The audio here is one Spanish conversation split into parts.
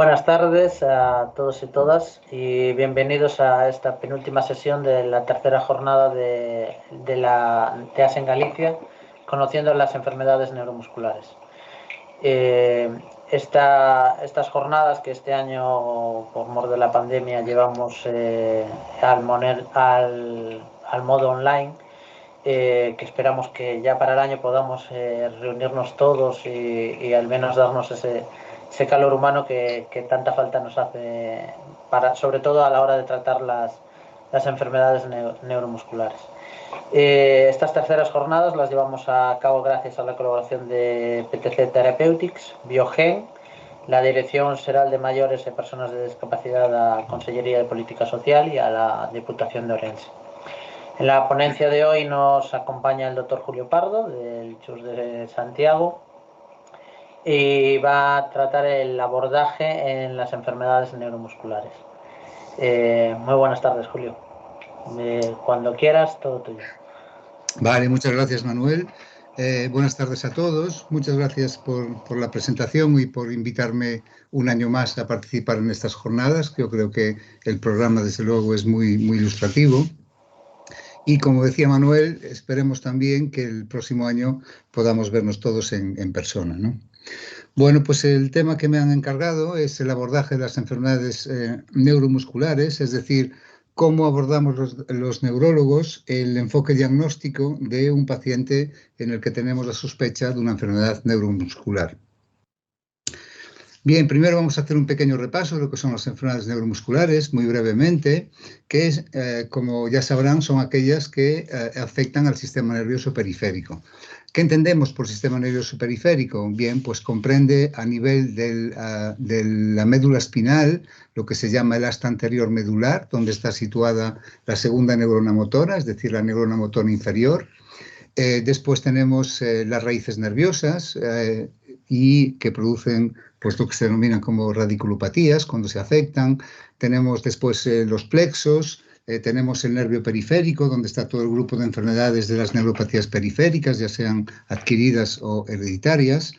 Buenas tardes a todos y todas y bienvenidos a esta penúltima sesión de la tercera jornada de la TEAS en Galicia, conociendo las enfermedades neuromusculares. Estas jornadas que este año, por mor de la pandemia, llevamos al modo online, que esperamos que ya para el año podamos reunirnos todos y al menos darnos ese calor humano que tanta falta nos hace, sobre todo a la hora de tratar las enfermedades neuromusculares. Estas terceras jornadas las llevamos a cabo gracias a la colaboración de PTC Therapeutics, Biogen, la Dirección Xeral de Mayores e Personas de Discapacidad da Consellería de Política Social y a la Diputación de Ourense. En la ponencia de hoy nos acompaña el doctor Julio Pardo, del CHUS de Santiago, y va a tratar el abordaje en las enfermedades neuromusculares. Muy buenas tardes, Julio. Cuando quieras, todo tuyo. Vale, muchas gracias, Manuel. Buenas tardes a todos. Muchas gracias por la presentación y por invitarme un año más a participar en estas jornadas. Yo creo que el programa, desde luego, es muy ilustrativo. Y como decía Manuel, esperemos también que el próximo año podamos vernos todos en persona, ¿no? Bueno, pues el tema que me han encargado es el abordaje de las enfermedades neuromusculares, es decir, cómo abordamos los neurólogos el enfoque diagnóstico de un paciente en el que tenemos la sospecha de una enfermedad neuromuscular. Bien, primero vamos a hacer un pequeño repaso de lo que son las enfermedades neuromusculares, muy brevemente, que como ya sabrán, son aquellas que afectan al sistema nervioso periférico. ¿Qué entendemos por sistema nervioso periférico? Bien, pues comprende a nivel de la médula espinal lo que se llama el asta anterior medular, donde está situada la segunda neurona motora, es decir, la neurona motora inferior. Después tenemos las raíces nerviosas y que producen pues, lo que se denominan como radiculopatías cuando se afectan. Tenemos después los plexos. Tenemos el nervio periférico, donde está todo el grupo de enfermedades de las neuropatías periféricas, ya sean adquiridas o hereditarias.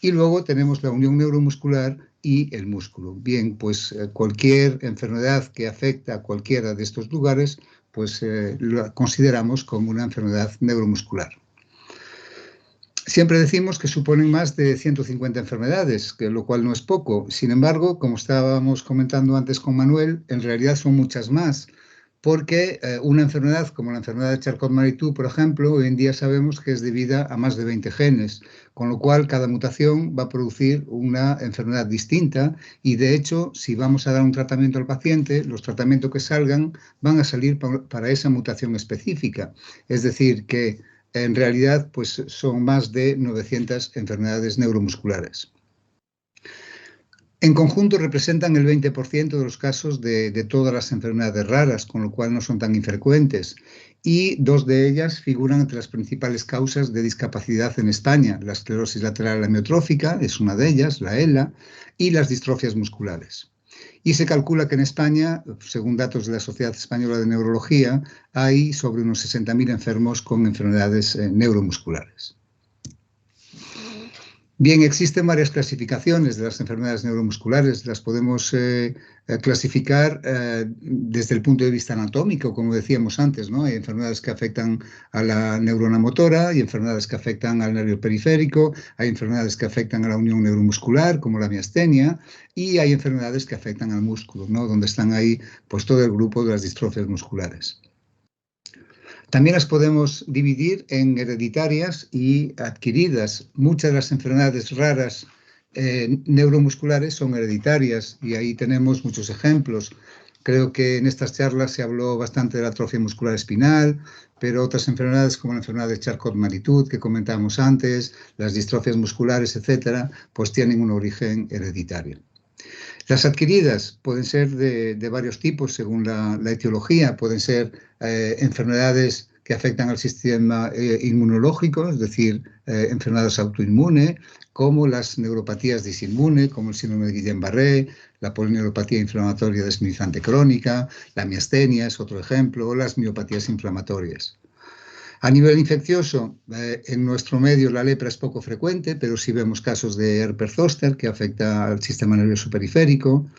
Y luego tenemos la unión neuromuscular y el músculo. Bien, pues cualquier enfermedad que afecta a cualquiera de estos lugares, pues lo consideramos como una enfermedad neuromuscular. Siempre decimos que suponen más de 150 enfermedades, lo cual no es poco. Sin embargo, como estábamos comentando antes con Manuel, en realidad son muchas más. Porque una enfermedad como la enfermedad de Charcot-Marie-Tooth, por ejemplo, hoy en día sabemos que es debida a más de 20 genes, con lo cual cada mutación va a producir una enfermedad distinta y, de hecho, si vamos a dar un tratamiento al paciente, los tratamientos que salgan van a salir para esa mutación específica. Es decir, que en realidad pues, son más de 900 enfermedades neuromusculares. En conjunto representan el 20% de los casos de todas las enfermedades raras, con lo cual no son tan infrecuentes. Y dos de ellas figuran entre las principales causas de discapacidad en España. La esclerosis lateral amiotrófica es una de ellas, la ELA, y las distrofias musculares. Y se calcula que en España, según datos de la Sociedad Española de Neurología, hay sobre unos 60.000 enfermos con enfermedades neuromusculares. Bien, existen varias clasificaciones de las enfermedades neuromusculares. Las podemos clasificar desde el punto de vista anatómico, como decíamos antes, ¿no? Hay enfermedades que afectan a la neurona motora, hay enfermedades que afectan al nervio periférico, hay enfermedades que afectan a la unión neuromuscular, como la miastenia, y hay enfermedades que afectan al músculo, ¿no? Donde están ahí pues, todo el grupo de las distrofias musculares. También las podemos dividir en hereditarias y adquiridas. Muchas de las enfermedades raras neuromusculares son hereditarias y ahí tenemos muchos ejemplos. Creo que en estas charlas se habló bastante de la atrofia muscular espinal, pero otras enfermedades como la enfermedad de Charcot-Marie-Tooth que comentábamos antes, las distrofias musculares, etcétera, pues tienen un origen hereditario. Las adquiridas pueden ser de varios tipos según la etiología. Pueden ser enfermedades que afectan al sistema inmunológico, es decir, enfermedades autoinmunes, como las neuropatías disinmune, como el síndrome de Guillain-Barré, la polineuropatía inflamatoria desminizante crónica, la miastenia es otro ejemplo, o las miopatías inflamatorias. A nivel infeccioso, en nuestro medio la lepra es poco frecuente, pero sí vemos casos de herpes zóster que afecta al sistema nervioso periférico.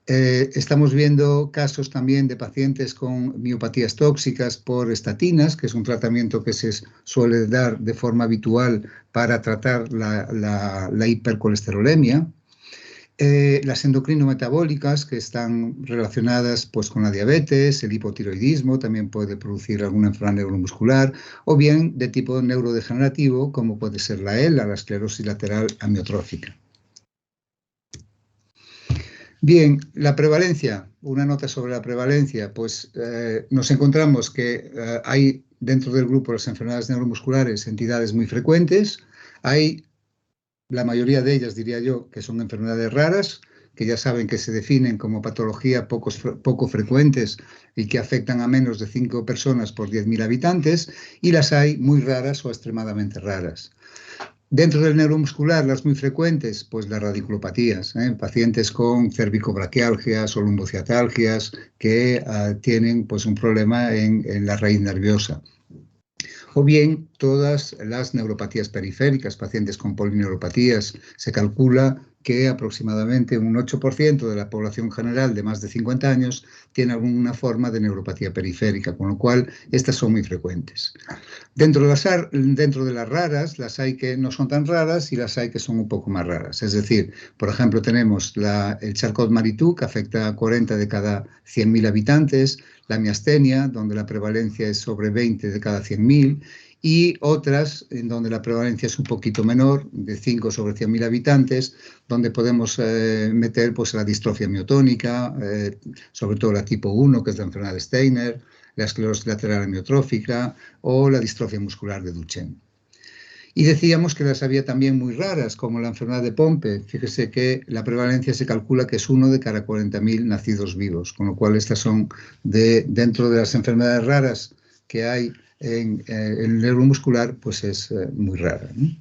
Estamos viendo casos también de pacientes con miopatías tóxicas por estatinas, que es un tratamiento que se suele dar de forma habitual para tratar la hipercolesterolemia. Las endocrino-metabólicas, que están relacionadas pues, con la diabetes, el hipotiroidismo, también puede producir alguna enfermedad neuromuscular, o bien de tipo neurodegenerativo, como puede ser la ELA, la esclerosis lateral amiotrófica. Bien, la prevalencia, una nota sobre la prevalencia, pues nos encontramos que hay dentro del grupo de las enfermedades neuromusculares entidades muy frecuentes, hay la mayoría de ellas, diría yo, que son enfermedades raras, que ya saben que se definen como patología poco frecuentes y que afectan a menos de 5 personas por 10.000 habitantes, y las hay muy raras o extremadamente raras. Dentro del neuromuscular, las muy frecuentes, pues las radiculopatías, pacientes con cervicobraquialgias o lumbociatalgias que tienen pues, un problema en la raíz nerviosa. O bien todas las neuropatías periféricas, pacientes con polineuropatías. Se calcula que aproximadamente un 8% de la población general de más de 50 años tiene alguna forma de neuropatía periférica, con lo cual estas son muy frecuentes. Dentro de las raras, las hay que no son tan raras y las hay que son un poco más raras. Es decir, por ejemplo, tenemos el Charcot-Marie-Tooth, que afecta a 40 de cada 100.000 habitantes, la miastenia, donde la prevalencia es sobre 20 de cada 100.000, y otras en donde la prevalencia es un poquito menor, de 5 sobre 100.000 habitantes, donde podemos meter pues, la distrofia miotónica, sobre todo la tipo 1, que es la enfermedad de Steiner, la esclerosis lateral amiotrófica o la distrofia muscular de Duchenne. Y decíamos que las había también muy raras, como la enfermedad de Pompe. Fíjese que la prevalencia se calcula que es 1 de cada 40.000 nacidos vivos, con lo cual estas son dentro de las enfermedades raras que hay en el neuromuscular, pues es muy rara, ¿no?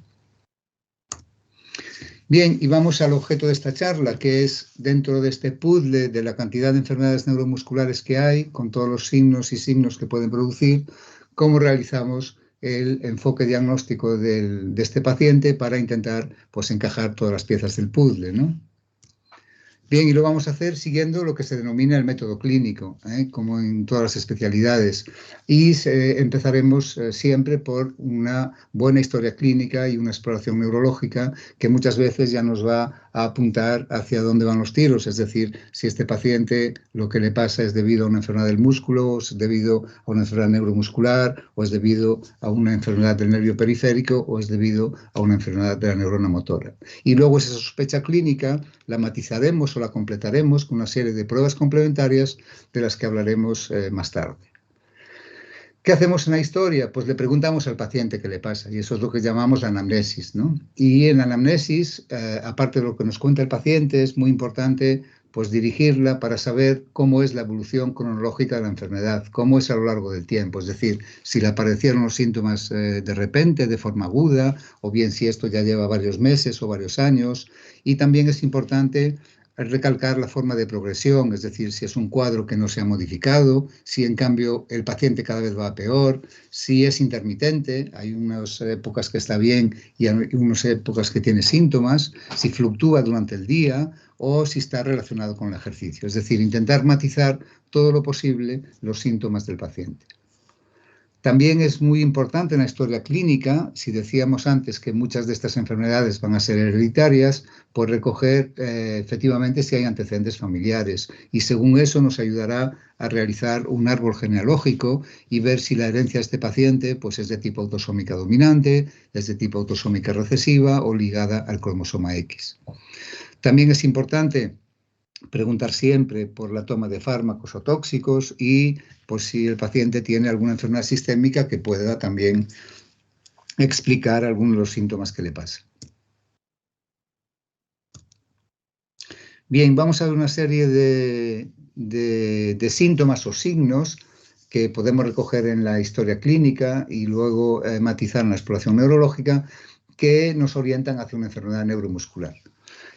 Bien, y vamos al objeto de esta charla, que es dentro de este puzzle de la cantidad de enfermedades neuromusculares que hay, con todos los signos y signos que pueden producir, cómo realizamos el enfoque diagnóstico de este paciente para intentar pues, encajar todas las piezas del puzzle, ¿no? Bien, y lo vamos a hacer siguiendo lo que se denomina el método clínico, como en todas las especialidades. Y empezaremos siempre por una buena historia clínica y una exploración neurológica que muchas veces ya nos va a apuntar hacia dónde van los tiros. Es decir, si este paciente lo que le pasa es debido a una enfermedad del músculo, o es debido a una enfermedad neuromuscular, o es debido a una enfermedad del nervio periférico, o es debido a una enfermedad de la neurona motora. Y luego esa sospecha clínica la matizaremos o la completaremos con una serie de pruebas complementarias de las que hablaremos más tarde. ¿Qué hacemos en la historia? Pues le preguntamos al paciente qué le pasa, y eso es lo que llamamos la anamnesis, ¿no? Y en la anamnesis, aparte de lo que nos cuenta el paciente, es muy importante pues dirigirla para saber cómo es la evolución cronológica de la enfermedad, cómo es a lo largo del tiempo, es decir, si le aparecieron los síntomas de repente, de forma aguda, o bien si esto ya lleva varios meses o varios años. Y también es importante recalcar la forma de progresión, es decir, si es un cuadro que no se ha modificado, si en cambio el paciente cada vez va a peor, si es intermitente, hay unas épocas que está bien y hay unas épocas que tiene síntomas, si fluctúa durante el día o si está relacionado con el ejercicio. Es decir, intentar matizar todo lo posible los síntomas del paciente. También es muy importante en la historia clínica, si decíamos antes que muchas de estas enfermedades van a ser hereditarias, pues recoger efectivamente si hay antecedentes familiares, y según eso nos ayudará a realizar un árbol genealógico y ver si la herencia de este paciente pues, es de tipo autosómica dominante, es de tipo autosómica recesiva o ligada al cromosoma X. También es importante preguntar siempre por la toma de fármacos o tóxicos y pues, si el paciente tiene alguna enfermedad sistémica que pueda también explicar algunos de los síntomas que le pasan. Bien, vamos a ver una serie de síntomas o signos que podemos recoger en la historia clínica y luego matizar en la exploración neurológica que nos orientan hacia una enfermedad neuromuscular.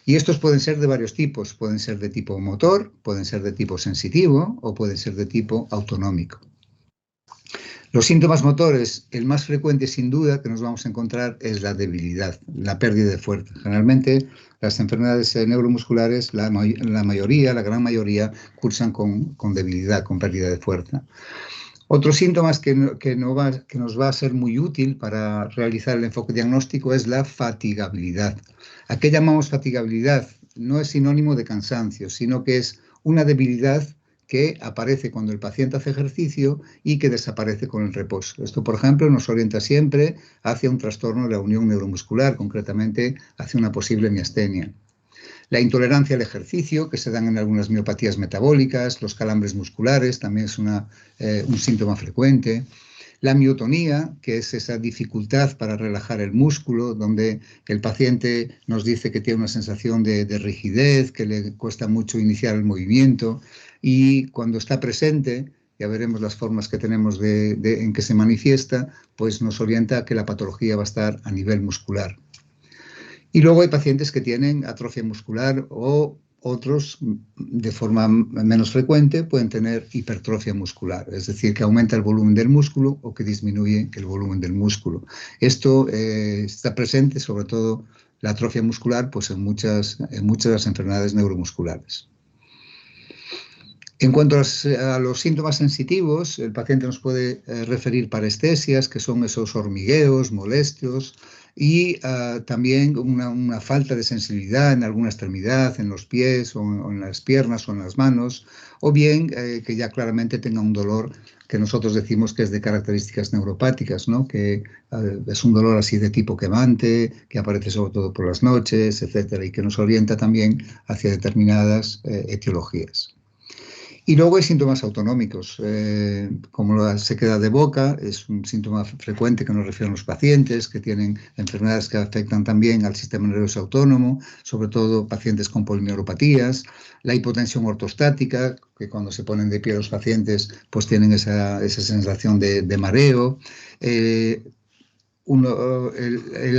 Y estos pueden ser de varios tipos, pueden ser de tipo motor, pueden ser de tipo sensitivo o pueden ser de tipo autonómico. Los síntomas motores, el más frecuente sin duda que nos vamos a encontrar es la debilidad, la pérdida de fuerza. Generalmente las enfermedades neuromusculares, la gran mayoría, cursan con debilidad, con pérdida de fuerza. Otros síntomas que nos va a ser muy útil para realizar el enfoque diagnóstico es la fatigabilidad. ¿A qué llamamos fatigabilidad? No es sinónimo de cansancio, sino que es una debilidad que aparece cuando el paciente hace ejercicio y que desaparece con el reposo. Esto, por ejemplo, nos orienta siempre hacia un trastorno de la unión neuromuscular, concretamente hacia una posible miastenia. La intolerancia al ejercicio, que se dan en algunas miopatías metabólicas, los calambres musculares, también es un síntoma frecuente. La miotonía, que es esa dificultad para relajar el músculo, donde el paciente nos dice que tiene una sensación de rigidez, que le cuesta mucho iniciar el movimiento, y cuando está presente, ya veremos las formas que tenemos en que se manifiesta, pues nos orienta a que la patología va a estar a nivel muscular. Y luego hay pacientes que tienen atrofia muscular o otros, de forma menos frecuente, pueden tener hipertrofia muscular, es decir, que aumenta el volumen del músculo o que disminuye el volumen del músculo. Esto está presente, sobre todo la atrofia muscular, pues en muchas de las enfermedades neuromusculares. En cuanto a los síntomas sensitivos, el paciente nos puede referir parestesias, que son esos hormigueos, molestios, y también una falta de sensibilidad en alguna extremidad, en los pies o en las piernas o en las manos, o bien que ya claramente tenga un dolor que nosotros decimos que es de características neuropáticas, ¿no? Que es un dolor así de tipo quemante, que aparece sobre todo por las noches, etcétera, y que nos orienta también hacia determinadas etiologías. Y luego hay síntomas autonómicos, como la sequedad de boca, es un síntoma frecuente que nos refieren los pacientes que tienen enfermedades que afectan también al sistema nervioso autónomo, sobre todo pacientes con polineuropatías, la hipotensión ortostática, que cuando se ponen de pie los pacientes pues tienen esa sensación de mareo, el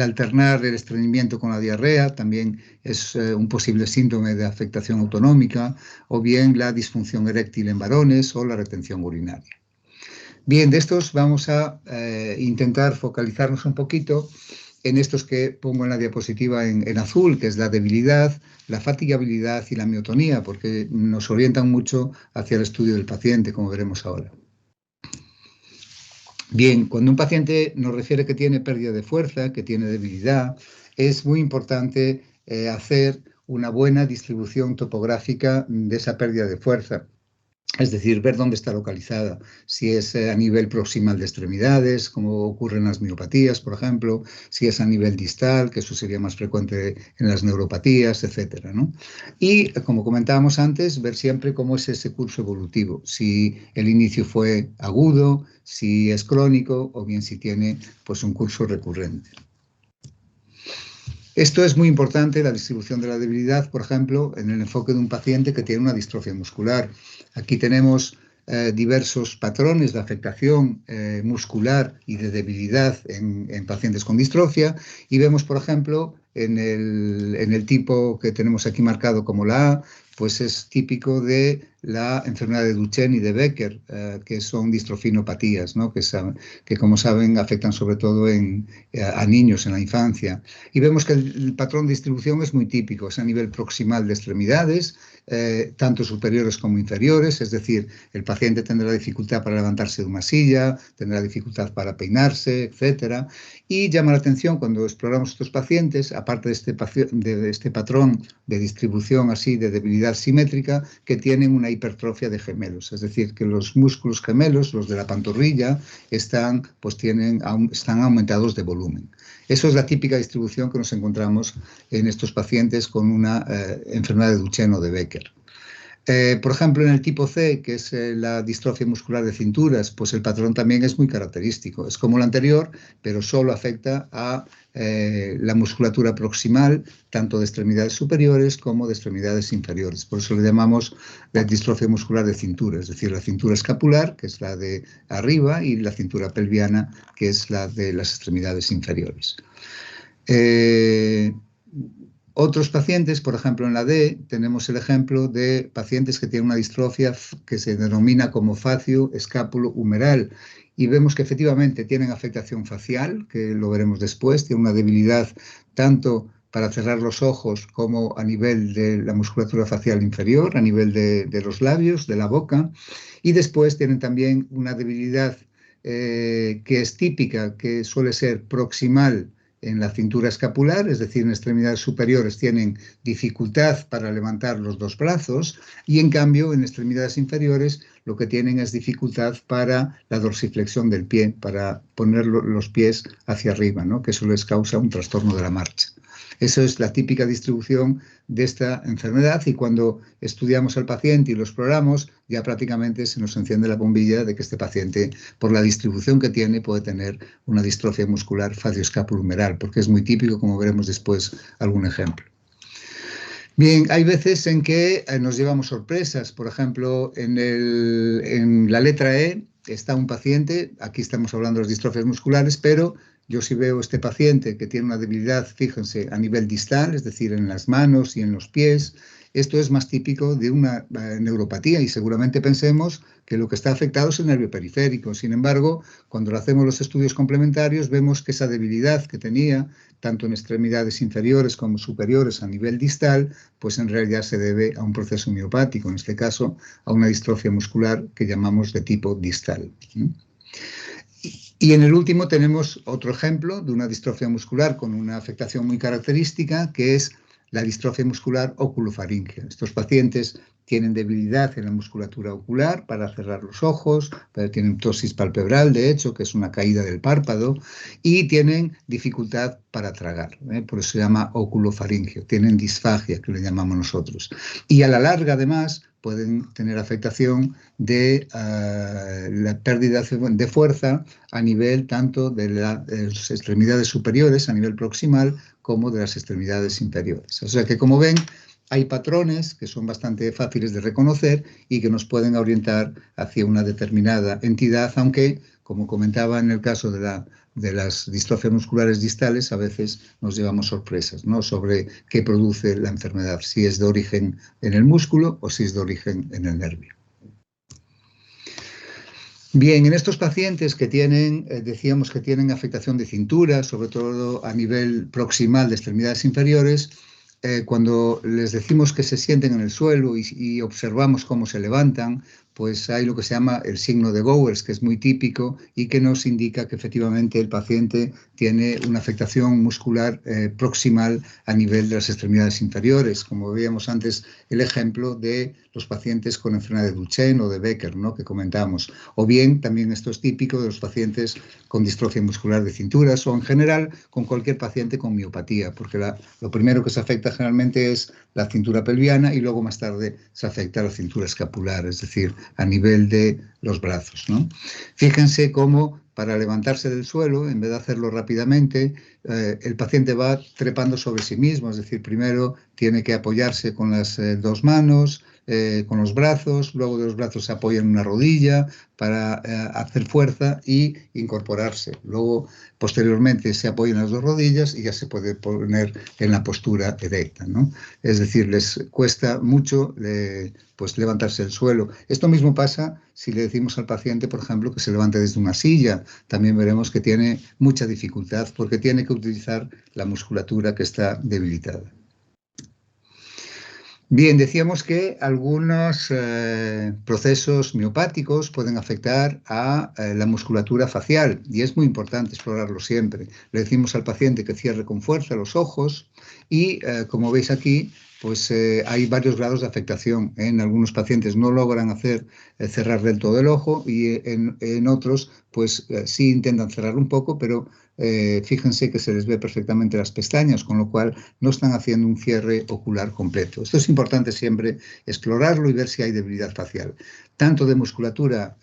alternar el estreñimiento con la diarrea también es un posible síntoma de afectación autonómica, o bien la disfunción eréctil en varones o la retención urinaria. Bien, de estos vamos a intentar focalizarnos un poquito en estos que pongo en la diapositiva en azul, que es la debilidad, la fatigabilidad y la miotonía, porque nos orientan mucho hacia el estudio del paciente, como veremos ahora. Bien, cuando un paciente nos refiere que tiene pérdida de fuerza, que tiene debilidad, es muy importante hacer una buena distribución topográfica de esa pérdida de fuerza. Es decir, ver dónde está localizada, si es a nivel proximal de extremidades, como ocurre en las miopatías, por ejemplo, si es a nivel distal, que eso sería más frecuente en las neuropatías, etcétera, ¿no? Y, como comentábamos antes, ver siempre cómo es ese curso evolutivo, si el inicio fue agudo, si es crónico o bien si tiene pues, un curso recurrente. Esto es muy importante, la distribución de la debilidad, por ejemplo, en el enfoque de un paciente que tiene una distrofia muscular. Aquí tenemos diversos patrones de afectación muscular y de debilidad en pacientes con distrofia y vemos, por ejemplo, en el tipo que tenemos aquí marcado como la A, pues es típico de la enfermedad de Duchenne y de Becker, que son distrofinopatías, ¿no? que, como saben, afectan sobre todo a niños en la infancia. Y vemos que el patrón de distribución es muy típico, es a nivel proximal de extremidades, tanto superiores como inferiores, es decir, el paciente tendrá dificultad para levantarse de una silla, tendrá dificultad para peinarse, etcétera. Y llama la atención cuando exploramos estos pacientes, aparte de este patrón de distribución así de debilidad simétrica, que tienen una hipertrofia de gemelos, es decir, que los músculos gemelos, los de la pantorrilla, están aumentados de volumen. Eso es la típica distribución que nos encontramos en estos pacientes con una enfermedad de Duchenne o de Becker. Por ejemplo, en el tipo C, que es la distrofia muscular de cinturas, pues el patrón también es muy característico. Es como el anterior, pero solo afecta a la musculatura proximal, tanto de extremidades superiores como de extremidades inferiores. Por eso le llamamos la distrofia muscular de cintura, es decir, la cintura escapular, que es la de arriba, y la cintura pelviana, que es la de las extremidades inferiores. Otros pacientes, por ejemplo, en la D, tenemos el ejemplo de pacientes que tienen una distrofia que se denomina como facio escápulo humeral, y vemos que efectivamente tienen afectación facial, que lo veremos después, tienen una debilidad tanto para cerrar los ojos como a nivel de la musculatura facial inferior, a nivel de los labios, de la boca, y después tienen también una debilidad que es típica, que suele ser proximal en la cintura escapular, es decir, en extremidades superiores tienen dificultad para levantar los dos brazos, y en cambio en extremidades inferiores lo que tienen es dificultad para la dorsiflexión del pie, para poner los pies hacia arriba, ¿no? Que eso les causa un trastorno de la marcha. Eso es la típica distribución de esta enfermedad, y cuando estudiamos al paciente y lo exploramos, ya prácticamente se nos enciende la bombilla de que este paciente, por la distribución que tiene, puede tener una distrofia muscular facioscapulohumeral, porque es muy típico, como veremos después algún ejemplo. Bien, hay veces en que nos llevamos sorpresas. Por ejemplo, en la letra E está un paciente, aquí estamos hablando de las distrofias musculares, pero yo sí veo este paciente que tiene una debilidad, fíjense, a nivel distal, es decir, en las manos y en los pies. Esto es más típico de una neuropatía, y seguramente pensemos que lo que está afectado es el nervio periférico. Sin embargo, cuando hacemos los estudios complementarios, vemos que esa debilidad que tenía, tanto en extremidades inferiores como superiores a nivel distal, pues en realidad se debe a un proceso miopático, en este caso a una distrofia muscular que llamamos de tipo distal. Y en el último tenemos otro ejemplo de una distrofia muscular con una afectación muy característica, que es la distrofia muscular oculofaríngea. Estos pacientes tienen debilidad en la musculatura ocular para cerrar los ojos, tienen ptosis palpebral, de hecho, que es una caída del párpado, y tienen dificultad para tragar, por eso se llama oculofaringeo, tienen disfagia, que le llamamos nosotros. Y a la larga, además, pueden tener afectación de la pérdida de fuerza a nivel tanto de las extremidades superiores, a nivel proximal, como de las extremidades inferiores. O sea que, como ven, hay patrones que son bastante fáciles de reconocer y que nos pueden orientar hacia una determinada entidad, aunque, como comentaba en el caso de las distrofias musculares distales, a veces nos llevamos sorpresas, ¿no?, sobre qué produce la enfermedad, si es de origen en el músculo o si es de origen en el nervio. Bien, en estos pacientes que tienen, decíamos que tienen afectación de cintura, sobre todo a nivel proximal de extremidades inferiores, cuando les decimos que se sienten en el suelo y observamos cómo se levantan, pues hay lo que se llama el signo de Bowers, que es muy típico y que nos indica que efectivamente el paciente tiene una afectación muscular proximal a nivel de las extremidades inferiores, como veíamos antes el ejemplo de los pacientes con enfermedad de Duchenne o de Becker, ¿no?, que comentamos. O bien, también esto es típico de los pacientes con distrofia muscular de cinturas, o en general con cualquier paciente con miopatía, porque lo primero que se afecta generalmente es la cintura pelviana y luego más tarde se afecta a la cintura escapular, es decir, a nivel de los brazos, ¿no? Fíjense cómo para levantarse del suelo, en vez de hacerlo rápidamente, el paciente va trepando sobre sí mismo, es decir, primero tiene que apoyarse con las dos manos, con los brazos, luego de los brazos se apoya en una rodilla para hacer fuerza y incorporarse. Luego, posteriormente, se apoya en las dos rodillas y ya se puede poner en la postura erecta, ¿no? Es decir, les cuesta mucho pues levantarse del suelo. Esto mismo pasa si le decimos al paciente, por ejemplo, que se levante desde una silla. También veremos que tiene mucha dificultad porque tiene que utilizar la musculatura que está debilitada. Bien, decíamos que algunos procesos miopáticos pueden afectar a la musculatura facial, y es muy importante explorarlo siempre. Le decimos al paciente que cierre con fuerza los ojos y, como veis aquí, pues hay varios grados de afectación. En algunos pacientes no logran cerrar del todo el ojo, y en otros pues sí intentan cerrar un poco, pero fíjense que se les ve perfectamente las pestañas, con lo cual no están haciendo un cierre ocular completo. Esto es importante siempre explorarlo y ver si hay debilidad facial, tanto de musculatura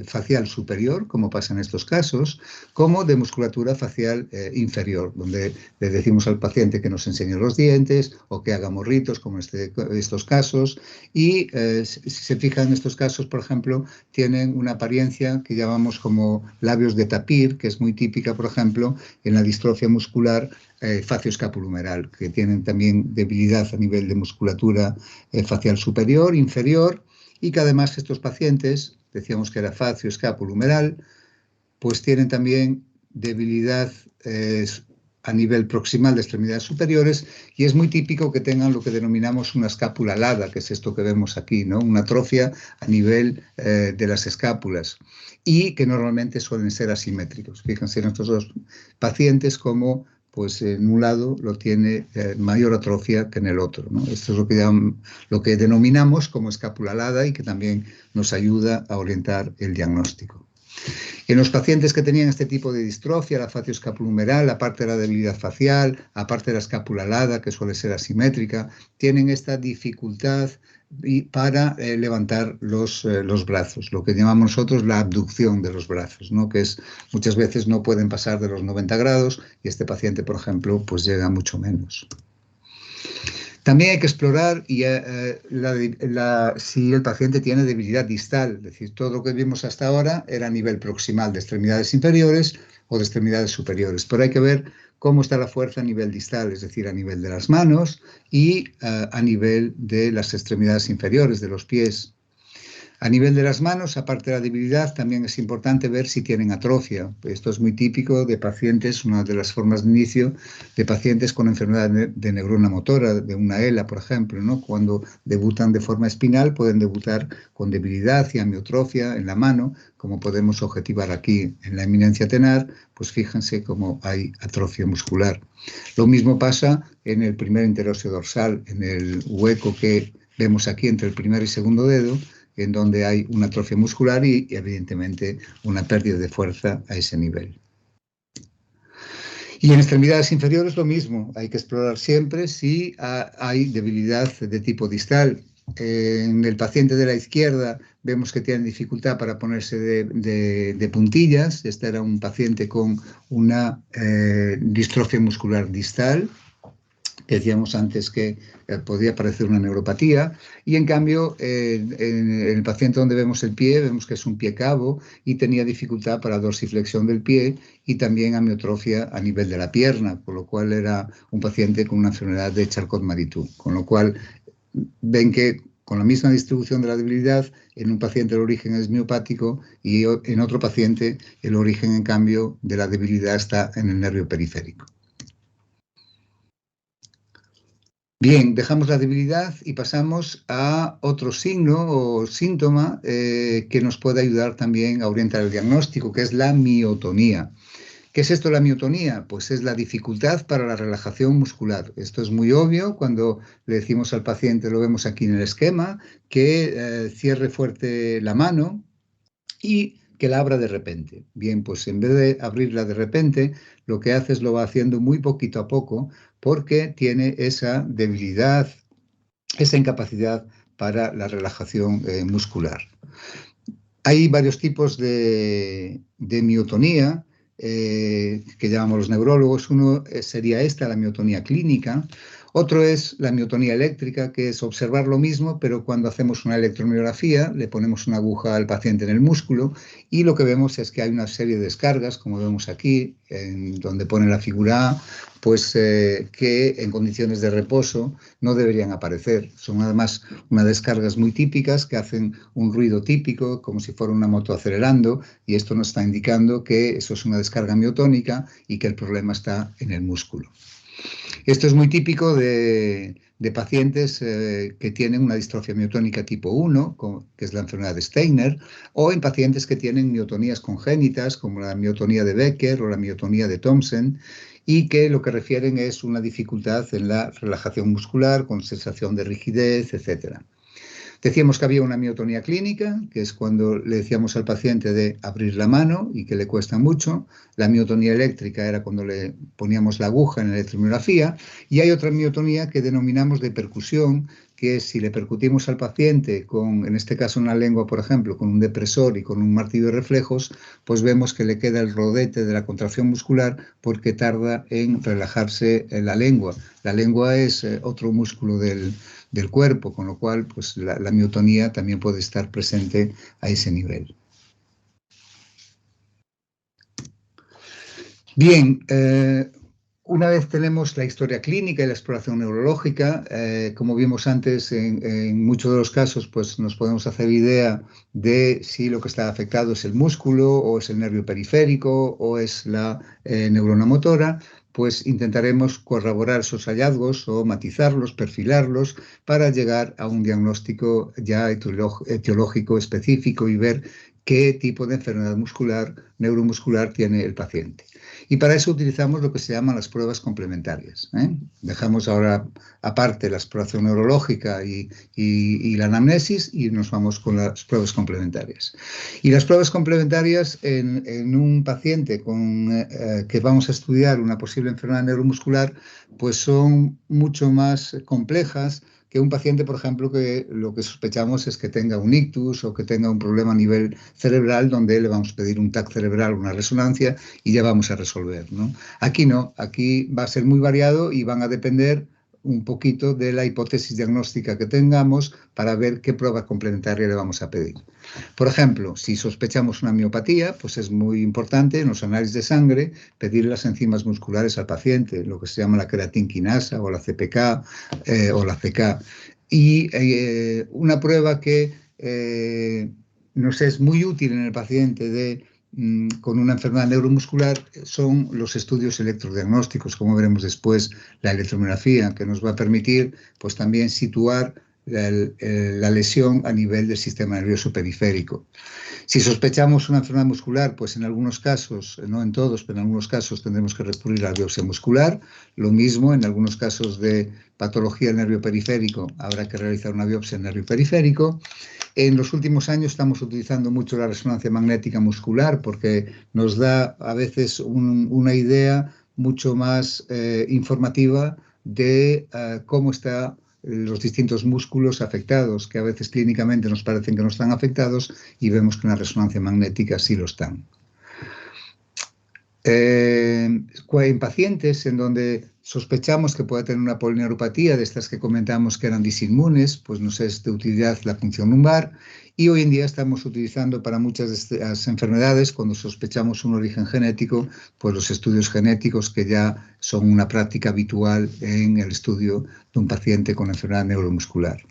facial superior, como pasa en estos casos, como de musculatura facial inferior, donde le decimos al paciente que nos enseñe los dientes o que haga morritos, como estos casos, y si se fijan en estos casos, por ejemplo, tienen una apariencia que llamamos como labios de tapir, que es muy típica, por ejemplo, ejemplo, en la distrofia muscular facioescapulumeral, que tienen también debilidad a nivel de musculatura facial superior, inferior, y que además estos pacientes, decíamos que era facioescapulumeral, pues tienen también debilidad a nivel proximal de extremidades superiores, y es muy típico que tengan lo que denominamos una escápula alada, que es esto que vemos aquí, ¿no? Una atrofia a nivel de las escápulas, y que normalmente suelen ser asimétricos. Fíjense en estos dos pacientes como pues en un lado lo tiene mayor atrofia que en el otro, ¿no? Esto es lo que denominamos como escápula alada y que también nos ayuda a orientar el diagnóstico. En los pacientes que tenían este tipo de distrofia, la facioescapulumeral, aparte de la debilidad facial, aparte de la escápula alada, que suele ser asimétrica, tienen esta dificultad para levantar los brazos, lo que llamamos nosotros la abducción de los brazos, ¿no? Que es, muchas veces no pueden pasar de los 90 grados y este paciente, por ejemplo, pues llega mucho menos. También hay que explorar si el paciente tiene debilidad distal, es decir, todo lo que vimos hasta ahora era a nivel proximal de extremidades inferiores o de extremidades superiores, pero hay que ver cómo está la fuerza a nivel distal, es decir, a nivel de las manos y a nivel de las extremidades inferiores, de los pies. A nivel de las manos, aparte de la debilidad, también es importante ver si tienen atrofia. Esto es muy típico de pacientes, una de las formas de inicio de pacientes con enfermedad de neurona motora, de una ELA, por ejemplo, ¿no? Cuando debutan de forma espinal, pueden debutar con debilidad y amiotrofia en la mano, como podemos objetivar aquí en la eminencia tenar, pues fíjense cómo hay atrofia muscular. Lo mismo pasa en el primer interóseo dorsal, en el hueco que vemos aquí entre el primer y segundo dedo, en donde hay una atrofia muscular y evidentemente una pérdida de fuerza a ese nivel. Y en extremidades inferiores lo mismo, hay que explorar siempre si hay debilidad de tipo distal. En el paciente de la izquierda vemos que tiene dificultad para ponerse de puntillas. Este era un paciente con una distrofia muscular distal, que decíamos antes que podía parecer una neuropatía, y en cambio en el paciente donde vemos el pie, vemos que es un pie cabo y tenía dificultad para dorsiflexión del pie y también amiotrofia a nivel de la pierna, por lo cual era un paciente con una enfermedad de Charcot-Marie-Tooth, con lo cual ven que con la misma distribución de la debilidad, en un paciente el origen es miopático y en otro paciente el origen, en cambio, de la debilidad está en el nervio periférico. Bien, dejamos la debilidad y pasamos a otro signo o síntoma que nos puede ayudar también a orientar el diagnóstico, que es la miotonía. ¿Qué es esto la miotonía? Pues es la dificultad para la relajación muscular. Esto es muy obvio cuando le decimos al paciente, lo vemos aquí en el esquema, que cierre fuerte la mano y que la abra de repente. Bien, pues en vez de abrirla de repente, lo que hace es lo va haciendo muy poquito a poco porque tiene esa debilidad, esa incapacidad para la relajación muscular. Hay varios tipos de miotonía que llamamos los neurólogos. Uno sería esta, la miotonía clínica. Otro es la miotonía eléctrica, que es observar lo mismo, pero cuando hacemos una electromiografía, le ponemos una aguja al paciente en el músculo y lo que vemos es que hay una serie de descargas, como vemos aquí, en donde pone la figura A, pues que en condiciones de reposo no deberían aparecer. Son además unas descargas muy típicas que hacen un ruido típico, como si fuera una moto acelerando, y esto nos está indicando que eso es una descarga miotónica y que el problema está en el músculo. Esto es muy típico de pacientes que tienen una distrofia miotónica tipo 1, que es la enfermedad de Steiner, o en pacientes que tienen miotonías congénitas, como la miotonía de Becker o la miotonía de Thomsen, y que lo que refieren es una dificultad en la relajación muscular, con sensación de rigidez, etc. Decíamos que había una miotonía clínica, que es cuando le decíamos al paciente de abrir la mano y que le cuesta mucho. La miotonía eléctrica era cuando le poníamos la aguja en la electromiografía. Y hay otra miotonía que denominamos de percusión, que es si le percutimos al paciente con, en este caso en la lengua, por ejemplo, con un depresor y con un martillo de reflejos, pues vemos que le queda el rodete de la contracción muscular porque tarda en relajarse la lengua. La lengua es otro músculo del cuerpo, con lo cual pues, la miotonía también puede estar presente a ese nivel. Bien, una vez tenemos la historia clínica y la exploración neurológica, como vimos antes, en muchos de los casos pues nos podemos hacer idea de si lo que está afectado es el músculo o es el nervio periférico o es la neurona motora, pues intentaremos corroborar esos hallazgos o matizarlos, perfilarlos para llegar a un diagnóstico ya etiológico específico y ver qué tipo de enfermedad muscular, neuromuscular tiene el paciente. Y para eso utilizamos lo que se llaman las pruebas complementarias. Dejamos ahora aparte la exploración neurológica y la anamnesis y nos vamos con las pruebas complementarias. Y las pruebas complementarias en un paciente que vamos a estudiar una posible enfermedad neuromuscular, pues son mucho más complejas que un paciente, por ejemplo, que lo que sospechamos es que tenga un ictus o que tenga un problema a nivel cerebral, donde le vamos a pedir un TAC cerebral, una resonancia, y ya vamos a resolver, ¿no? Aquí no, aquí va a ser muy variado y van a depender un poquito de la hipótesis diagnóstica que tengamos para ver qué prueba complementaria le vamos a pedir. Por ejemplo, si sospechamos una miopatía, pues es muy importante en los análisis de sangre pedir las enzimas musculares al paciente, lo que se llama la creatinquinasa o la CPK o la CK. Y una prueba que nos es muy útil en el paciente con una enfermedad neuromuscular son los estudios electrodiagnósticos, como veremos después, la electromiografía, que nos va a permitir pues, también situar la lesión a nivel del sistema nervioso periférico. Si sospechamos una enfermedad muscular, pues en algunos casos, no en todos, pero en algunos casos tendremos que recurrir a la biopsia muscular. Lo mismo, en algunos casos de patología del nervio periférico, habrá que realizar una biopsia del nervio periférico. En los últimos años estamos utilizando mucho la resonancia magnética muscular porque nos da a veces una idea mucho más informativa de cómo están los distintos músculos afectados, que a veces clínicamente nos parecen que no están afectados y vemos que en la resonancia magnética sí lo están. En pacientes en donde sospechamos que puede tener una polineuropatía, de estas que comentamos que eran disinmunes, pues nos es de utilidad la punción lumbar, y hoy en día estamos utilizando para muchas de estas enfermedades, cuando sospechamos un origen genético, pues los estudios genéticos, que ya son una práctica habitual en el estudio de un paciente con enfermedad neuromuscular.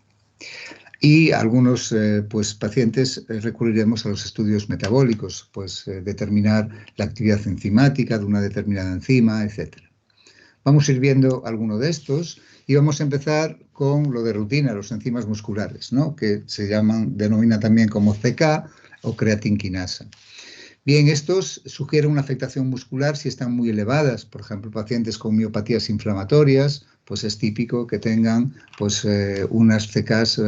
Y algunos pues, pacientes recurriremos a los estudios metabólicos, pues determinar la actividad enzimática de una determinada enzima, etc. Vamos a ir viendo alguno de estos y vamos a empezar con lo de rutina, los enzimas musculares, ¿no? Que se denomina también como CK o creatinquinasa. Bien, estos sugieren una afectación muscular si están muy elevadas. Por ejemplo, pacientes con miopatías inflamatorias, pues es típico que tengan pues, unas CKs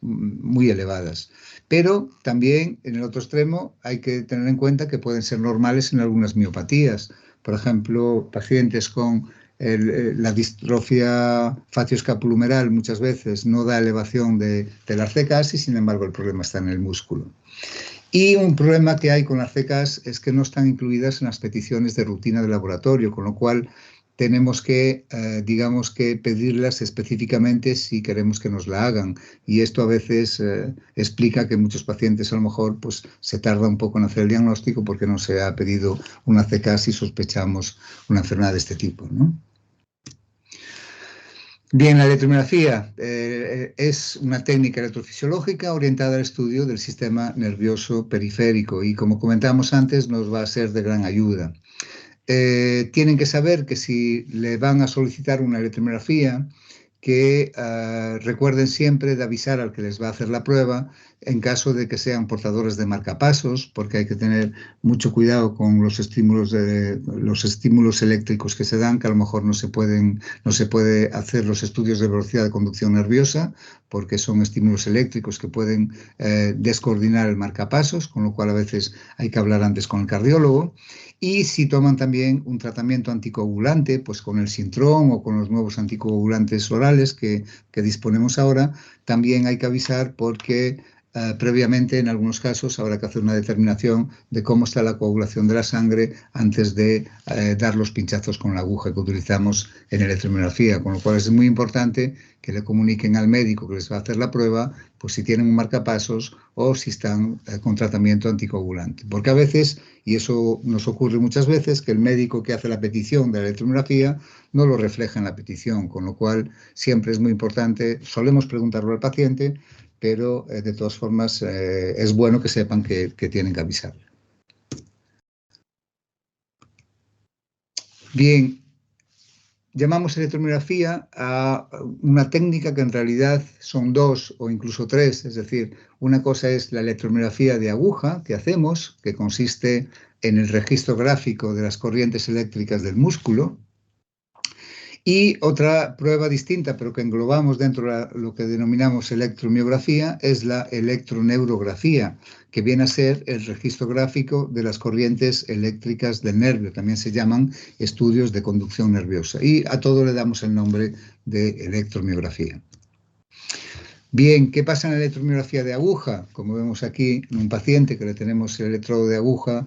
muy elevadas. Pero también, en el otro extremo, hay que tener en cuenta que pueden ser normales en algunas miopatías. Por ejemplo, pacientes con la distrofia facioescapulohumeral muchas veces no da elevación de las CKs y, sin embargo, el problema está en el músculo. Y un problema que hay con las CKs es que no están incluidas en las peticiones de rutina de laboratorio, con lo cual tenemos que, digamos que pedirlas específicamente si queremos que nos la hagan. Y esto a veces explica que muchos pacientes a lo mejor pues, se tarda un poco en hacer el diagnóstico porque no se ha pedido una CK si sospechamos una enfermedad de este tipo, ¿no? Bien, la electromiografía es una técnica electrofisiológica orientada al estudio del sistema nervioso periférico y, como comentábamos antes, nos va a ser de gran ayuda. Tienen que saber que si le van a solicitar una electromiografía, que recuerden siempre de avisar al que les va a hacer la prueba en caso de que sean portadores de marcapasos, porque hay que tener mucho cuidado con los estímulos eléctricos que se dan, que a lo mejor no se puede hacer los estudios de velocidad de conducción nerviosa, porque son estímulos eléctricos que pueden descoordinar el marcapasos, con lo cual a veces hay que hablar antes con el cardiólogo. Y si toman también un tratamiento anticoagulante, pues con el Sintrom o con los nuevos anticoagulantes orales que disponemos ahora, también hay que avisar porque previamente, en algunos casos, habrá que hacer una determinación de cómo está la coagulación de la sangre antes de dar los pinchazos con la aguja que utilizamos en electromiografía, con lo cual es muy importante que le comuniquen al médico que les va a hacer la prueba, pues si tienen un marcapasos o si están con tratamiento anticoagulante. Porque a veces, y eso nos ocurre muchas veces, que el médico que hace la petición de la electromiografía no lo refleja en la petición, con lo cual siempre es muy importante, solemos preguntarlo al paciente, pero de todas formas es bueno que sepan que tienen que avisar. Bien, llamamos electromiografía a una técnica que en realidad son dos o incluso tres, es decir, una cosa es la electromiografía de aguja que hacemos, que consiste en el registro gráfico de las corrientes eléctricas del músculo. Y otra prueba distinta, pero que englobamos dentro de lo que denominamos electromiografía, es la electroneurografía, que viene a ser el registro gráfico de las corrientes eléctricas del nervio. También se llaman estudios de conducción nerviosa. Y a todo le damos el nombre de electromiografía. Bien, ¿qué pasa en la electromiografía de aguja? Como vemos aquí en un paciente que le tenemos el electrodo de aguja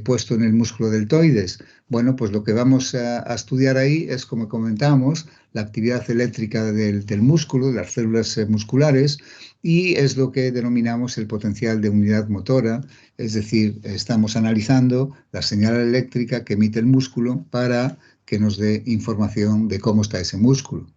puesto en el músculo deltoides. Bueno, pues lo que vamos a estudiar ahí es, como comentamos, la actividad eléctrica del músculo, de las células musculares, y es lo que denominamos el potencial de unidad motora, es decir, estamos analizando la señal eléctrica que emite el músculo para que nos dé información de cómo está ese músculo.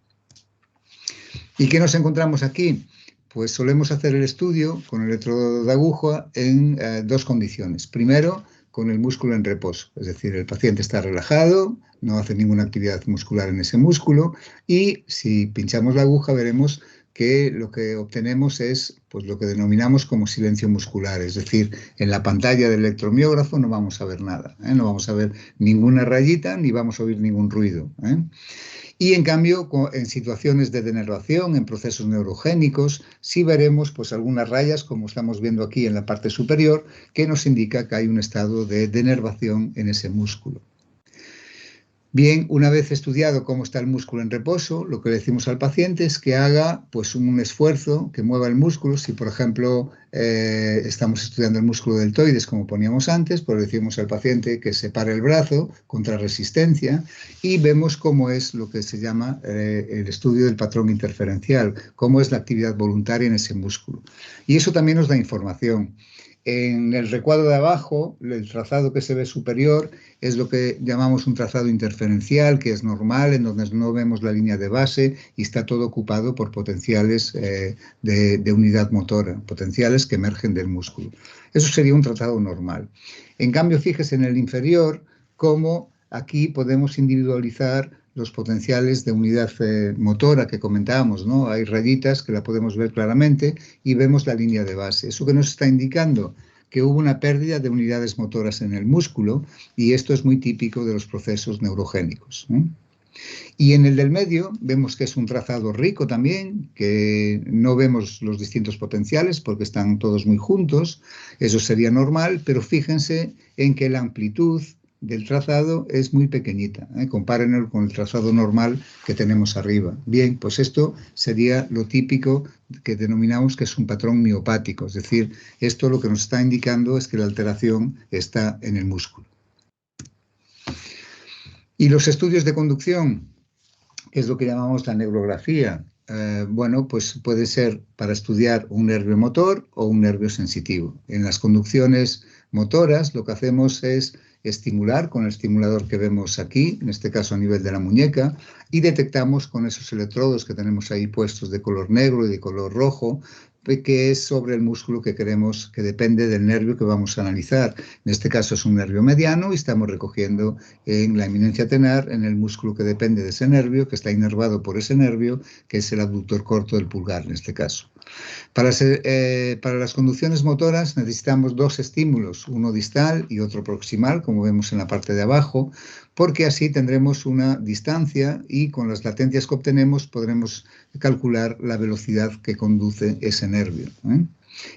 ¿Y qué nos encontramos aquí? Pues solemos hacer el estudio con el electrodo de aguja en dos condiciones. Primero, con el músculo en reposo, es decir, el paciente está relajado, no hace ninguna actividad muscular en ese músculo y si pinchamos la aguja veremos que lo que obtenemos es pues, lo que denominamos como silencio muscular, es decir, en la pantalla del electromiógrafo no vamos a ver nada, no vamos a ver ninguna rayita ni vamos a oír ningún ruido. Y en cambio, en situaciones de denervación, en procesos neurogénicos, sí veremos pues, algunas rayas, como estamos viendo aquí en la parte superior, que nos indica que hay un estado de denervación en ese músculo. Bien, una vez estudiado cómo está el músculo en reposo, lo que le decimos al paciente es que haga pues, un esfuerzo, que mueva el músculo. Si, por ejemplo, estamos estudiando el músculo deltoides, como poníamos antes, pues le decimos al paciente que separe el brazo contra resistencia y vemos cómo es lo que se llama el estudio del patrón interferencial, cómo es la actividad voluntaria en ese músculo. Y eso también nos da información. En el recuadro de abajo, el trazado que se ve superior es lo que llamamos un trazado interferencial, que es normal, en donde no vemos la línea de base y está todo ocupado por potenciales de unidad motora, potenciales que emergen del músculo. Eso sería un trazado normal. En cambio, fíjese en el inferior cómo aquí podemos individualizar los potenciales de unidad motora que comentábamos, ¿no? Hay rayitas que la podemos ver claramente y vemos la línea de base. Eso que nos está indicando que hubo una pérdida de unidades motoras en el músculo y esto es muy típico de los procesos neurogénicos. Y en el del medio vemos que es un trazado rico también, que no vemos los distintos potenciales porque están todos muy juntos, eso sería normal, pero fíjense en que la amplitud del trazado es muy pequeñita, compárenlo con el trazado normal que tenemos arriba. Bien, pues esto sería lo típico que denominamos que es un patrón miopático, es decir, esto lo que nos está indicando es que la alteración está en el músculo. Y los estudios de conducción, que es lo que llamamos la neurografía, bueno, pues puede ser para estudiar un nervio motor o un nervio sensitivo. En las conducciones motoras lo que hacemos es estimular con el estimulador que vemos aquí, en este caso a nivel de la muñeca, y detectamos con esos electrodos que tenemos ahí puestos de color negro y de color rojo, que es sobre el músculo que queremos, que depende del nervio que vamos a analizar. En este caso es un nervio mediano y estamos recogiendo en la eminencia tenar en el músculo que depende de ese nervio, que está inervado por ese nervio, que es el abductor corto del pulgar en este caso. Para las conducciones motoras necesitamos dos estímulos, uno distal y otro proximal, como vemos en la parte de abajo, porque así tendremos una distancia y con las latencias que obtenemos podremos calcular la velocidad que conduce ese nervio.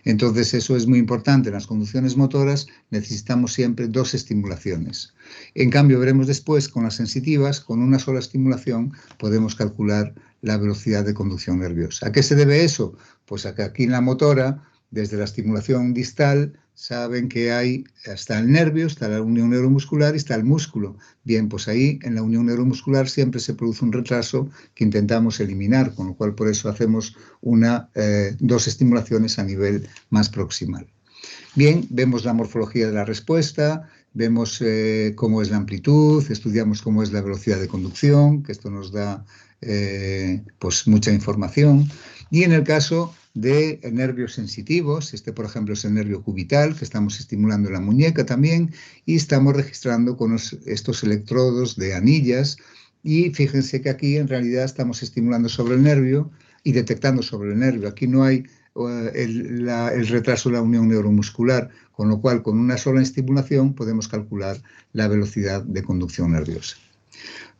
Entonces eso es muy importante. En las conducciones motoras necesitamos siempre dos estimulaciones. En cambio veremos después con las sensitivas, con una sola estimulación podemos calcular la velocidad de conducción nerviosa. ¿A qué se debe eso? Pues a que aquí en la motora desde la estimulación distal saben que está el nervio, está la unión neuromuscular y está el músculo. Bien, pues ahí en la unión neuromuscular siempre se produce un retraso que intentamos eliminar, con lo cual por eso hacemos dos estimulaciones a nivel más proximal. Bien, vemos la morfología de la respuesta, vemos cómo es la amplitud, estudiamos cómo es la velocidad de conducción, que esto nos da pues mucha información. Y en el caso de nervios sensitivos, por ejemplo es el nervio cubital, que estamos estimulando en la muñeca también, y estamos registrando con estos electrodos de anillas, y fíjense que aquí en realidad estamos estimulando sobre el nervio y detectando sobre el nervio. Aquí no hay el retraso de la unión neuromuscular, con lo cual con una sola estimulación podemos calcular la velocidad de conducción nerviosa.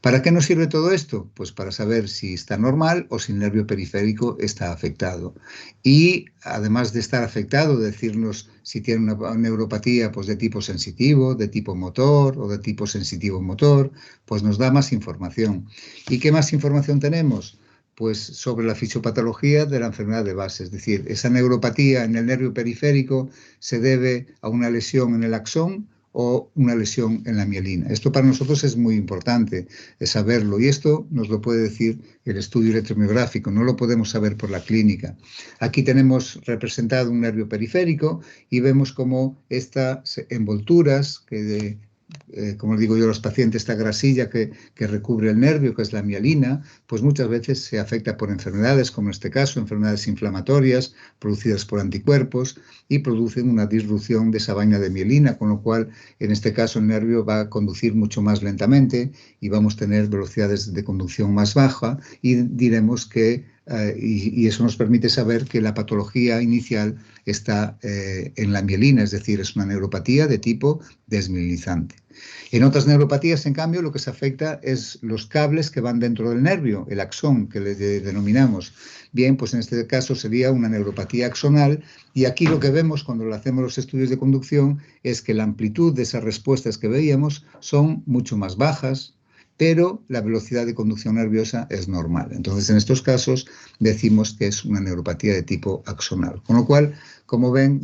¿Para qué nos sirve todo esto? Pues para saber si está normal o si el nervio periférico está afectado. Y además de estar afectado, decirnos si tiene una neuropatía pues de tipo sensitivo, de tipo motor o de tipo sensitivo motor, pues nos da más información. ¿Y qué más información tenemos? Pues sobre la fisiopatología de la enfermedad de base, es decir, esa neuropatía en el nervio periférico se debe a una lesión en el axón o una lesión en la mielina. Esto para nosotros es muy importante saberlo, y esto nos lo puede decir el estudio electromiográfico, no lo podemos saber por la clínica. Aquí tenemos representado un nervio periférico y vemos cómo estas envolturas como digo yo a los pacientes, esta grasilla que recubre el nervio, que es la mielina, pues muchas veces se afecta por enfermedades, como en este caso, enfermedades inflamatorias producidas por anticuerpos, y producen una disrupción de esa vaina de mielina, con lo cual, en este caso, el nervio va a conducir mucho más lentamente y vamos a tener velocidades de conducción más baja, y diremos que y eso nos permite saber que la patología inicial está en la mielina, es decir, es una neuropatía de tipo desmielinizante. En otras neuropatías, en cambio, lo que se afecta es los cables que van dentro del nervio, el axón, que le denominamos. Bien, pues en este caso sería una neuropatía axonal, y aquí lo que vemos cuando le hacemos los estudios de conducción es que la amplitud de esas respuestas que veíamos son mucho más bajas, pero la velocidad de conducción nerviosa es normal. Entonces, en estos casos decimos que es una neuropatía de tipo axonal. Con lo cual, como ven,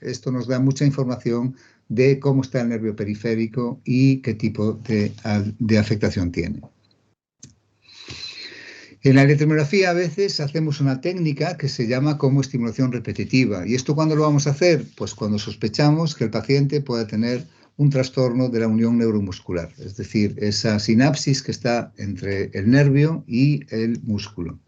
esto nos da mucha información de cómo está el nervio periférico y qué tipo de afectación tiene. En la electromiografía a veces hacemos una técnica que se llama como estimulación repetitiva. ¿Y esto cuándo lo vamos a hacer? Pues cuando sospechamos que el paciente pueda tener un trastorno de la unión neuromuscular, es decir, esa sinapsis que está entre el nervio y el músculo.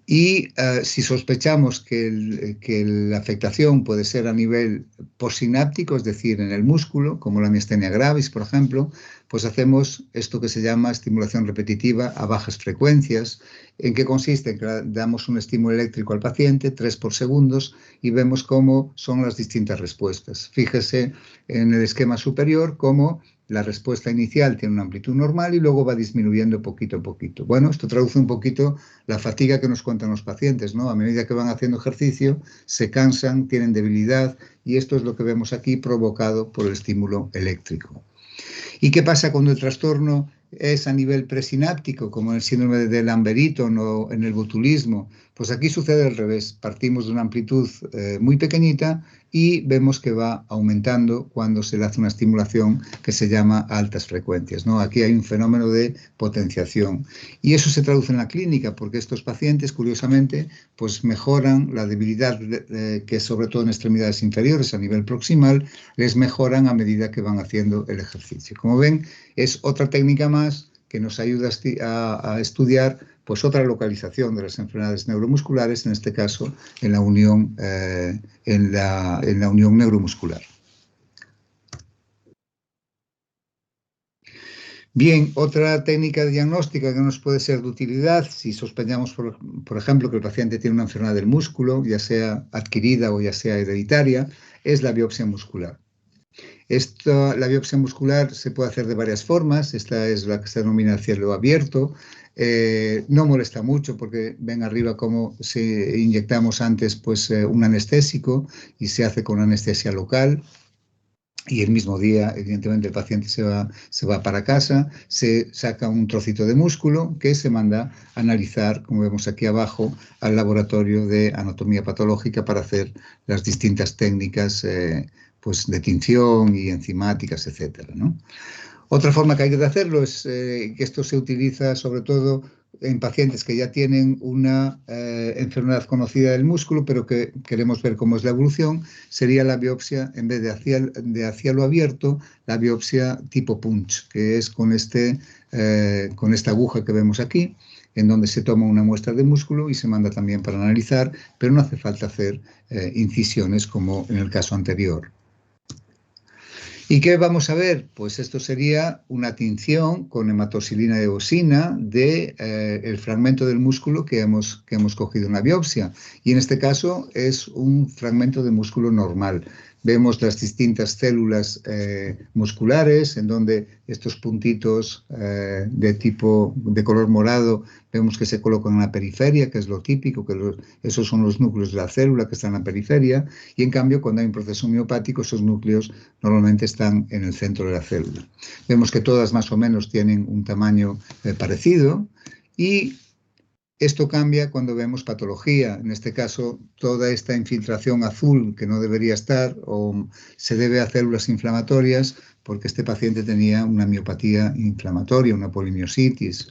Y si sospechamos que la afectación puede ser a nivel postsináptico, es decir, en el músculo, como la miastenia gravis, por ejemplo, pues hacemos esto que se llama estimulación repetitiva a bajas frecuencias. ¿En qué consiste? En que damos un estímulo eléctrico al paciente, 3 por segundos, y vemos cómo son las distintas respuestas. Fíjese en el esquema superior cómo la respuesta inicial tiene una amplitud normal y luego va disminuyendo poquito a poquito. Bueno, esto traduce un poquito la fatiga que nos cuentan los pacientes, ¿no? A medida que van haciendo ejercicio, se cansan, tienen debilidad, y esto es lo que vemos aquí provocado por el estímulo eléctrico. ¿Y qué pasa cuando el trastorno es a nivel presináptico, como en el síndrome de Lambert-Eaton o en el botulismo? Pues aquí sucede al revés. Partimos de una amplitud muy pequeñita y vemos que va aumentando cuando se le hace una estimulación que se llama altas frecuencias, ¿no? Aquí hay un fenómeno de potenciación. Y eso se traduce en la clínica, porque estos pacientes, curiosamente, pues mejoran la debilidad, que sobre todo en extremidades inferiores a nivel proximal, les mejoran a medida que van haciendo el ejercicio. Como ven, es otra técnica más que nos ayuda a estudiar pues otra localización de las enfermedades neuromusculares, en este caso en la unión, en la unión neuromuscular. Bien, otra técnica diagnóstica que nos puede ser de utilidad si sospechamos, por ejemplo, que el paciente tiene una enfermedad del músculo, ya sea adquirida o ya sea hereditaria, es la biopsia muscular. La biopsia muscular se puede hacer de varias formas. Esta es la que se denomina cielo abierto. No molesta mucho porque ven arriba cómo inyectamos antes pues, un anestésico, y se hace con anestesia local. y el mismo día, evidentemente, el paciente se va para casa, se saca un trocito de músculo que se manda a analizar, como vemos aquí abajo, al laboratorio de anatomía patológica para hacer las distintas técnicas pues, de tinción y enzimáticas, etcétera, ¿no? Otra forma que hay de hacerlo es que esto se utiliza sobre todo en pacientes que ya tienen una enfermedad conocida del músculo, pero que queremos ver cómo es la evolución, sería la biopsia, en vez de a cielo abierto, la biopsia tipo punch, que es con esta aguja que vemos aquí, en donde se toma una muestra de músculo y se manda también para analizar, pero no hace falta hacer incisiones como en el caso anterior. ¿Y qué vamos a ver? Pues esto sería una tinción con hematoxilina de eosina del fragmento del músculo que hemos cogido en la biopsia. Y en este caso es un fragmento de músculo normal. Vemos las distintas células musculares, en donde estos puntitos de color morado vemos que se colocan en la periferia, que es lo típico, que esos son los núcleos de la célula que están en la periferia, y en cambio cuando hay un proceso miopático esos núcleos normalmente están en el centro de la célula. Vemos que todas más o menos tienen un tamaño parecido, y esto cambia cuando vemos patología. En este caso, toda esta infiltración azul que no debería estar o se debe a células inflamatorias porque este paciente tenía una miopatía inflamatoria, una polimiositis.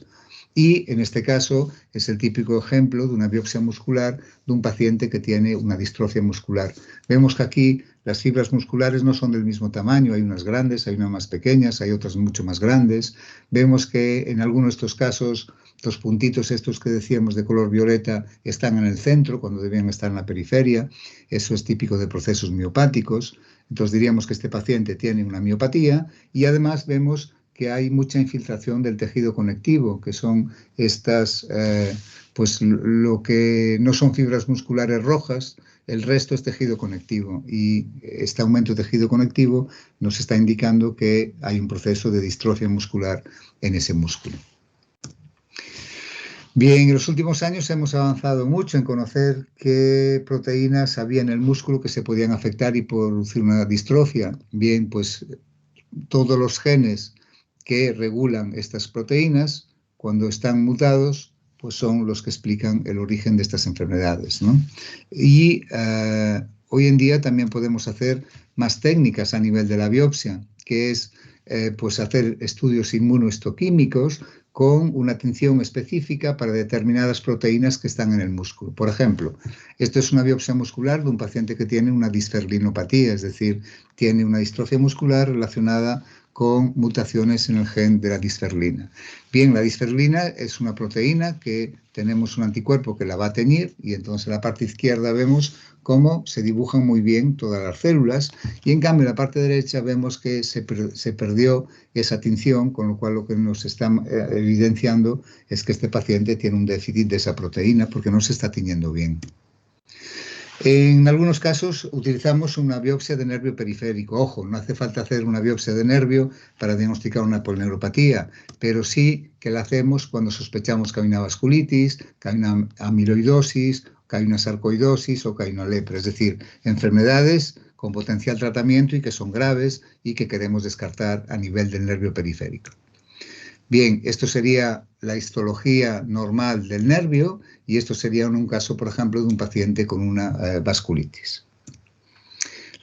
Y en este caso es el típico ejemplo de una biopsia muscular de un paciente que tiene una distrofia muscular. Vemos que aquí las fibras musculares no son del mismo tamaño, hay unas grandes, hay unas más pequeñas, hay otras mucho más grandes. Vemos que en algunos de estos casos los puntitos estos que decíamos de color violeta están en el centro cuando debían estar en la periferia. Eso es típico de procesos miopáticos. Entonces diríamos que este paciente tiene una miopatía y además vemos que hay mucha infiltración del tejido conectivo, que son estas, pues lo que no son fibras musculares rojas, el resto es tejido conectivo, y este aumento de tejido conectivo nos está indicando que hay un proceso de distrofia muscular en ese músculo. Bien, en los últimos años hemos avanzado mucho en conocer qué proteínas había en el músculo que se podían afectar y producir una distrofia. Bien, pues todos los genes que regulan estas proteínas, cuando están mutados, pues son los que explican el origen de estas enfermedades, ¿no? Y hoy en día también podemos hacer más técnicas a nivel de la biopsia, que es pues hacer estudios inmunohistoquímicos con una tinción específica para determinadas proteínas que están en el músculo. Por ejemplo, esto es una biopsia muscular de un paciente que tiene una disferlinopatía, es decir, tiene una distrofia muscular relacionada con mutaciones en el gen de la disferlina. Bien, la disferlina es una proteína que tenemos un anticuerpo que la va a teñir, y entonces en la parte izquierda vemos cómo se dibujan muy bien todas las células, y en cambio en la parte derecha vemos que se perdió esa tinción, con lo cual lo que nos está evidenciando es que este paciente tiene un déficit de esa proteína porque no se está tiñendo bien. En algunos casos utilizamos una biopsia de nervio periférico. Ojo, no hace falta hacer una biopsia de nervio para diagnosticar una polineuropatía, pero sí que la hacemos cuando sospechamos que hay una vasculitis, que hay una amiloidosis, que hay una sarcoidosis o que hay una lepra, es decir, enfermedades con potencial tratamiento y que son graves y que queremos descartar a nivel del nervio periférico. Bien, esto sería la histología normal del nervio, y esto sería en un caso, por ejemplo, de un paciente con una vasculitis.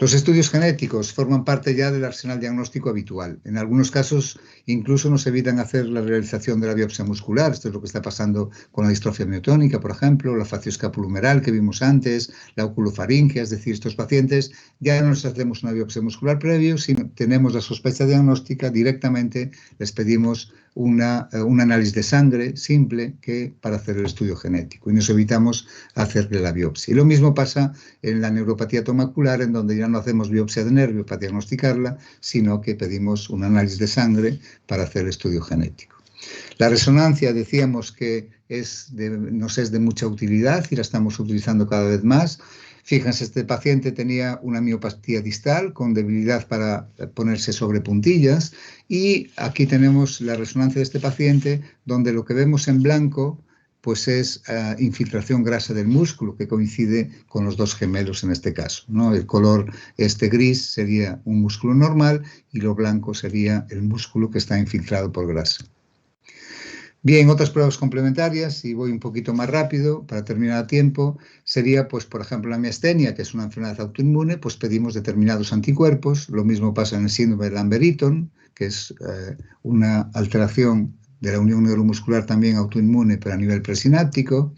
Los estudios genéticos forman parte ya del arsenal diagnóstico habitual. En algunos casos incluso nos evitan hacer la realización de la biopsia muscular. Esto es lo que está pasando con la distrofia miotónica, por ejemplo, la facioscapulohumeral que vimos antes, la oculofaringia, es decir, estos pacientes ya no nos hacemos una biopsia muscular previo, sino tenemos la sospecha diagnóstica, directamente les pedimos un análisis de sangre simple para hacer el estudio genético, y nos evitamos hacerle la biopsia. Y lo mismo pasa en la neuropatía tomacular, en donde ya no hacemos biopsia de nervio para diagnosticarla, sino que pedimos un análisis de sangre para hacer el estudio genético. La resonancia, decíamos que nos es de mucha utilidad y la estamos utilizando cada vez más. Fíjense, este paciente tenía una miopatía distal con debilidad para ponerse sobre puntillas, y aquí tenemos la resonancia de este paciente, donde lo que vemos en blanco pues es infiltración grasa del músculo, que coincide con los dos gemelos en este caso, ¿no? El color gris sería un músculo normal y lo blanco sería el músculo que está infiltrado por grasa. Bien, otras pruebas complementarias, y voy un poquito más rápido para terminar a tiempo, sería, pues, por ejemplo, la miastenia, que es una enfermedad autoinmune, pues pedimos determinados anticuerpos. Lo mismo pasa en el síndrome de Lambert-Eaton, que es una alteración de la unión neuromuscular también autoinmune, pero a nivel presináptico.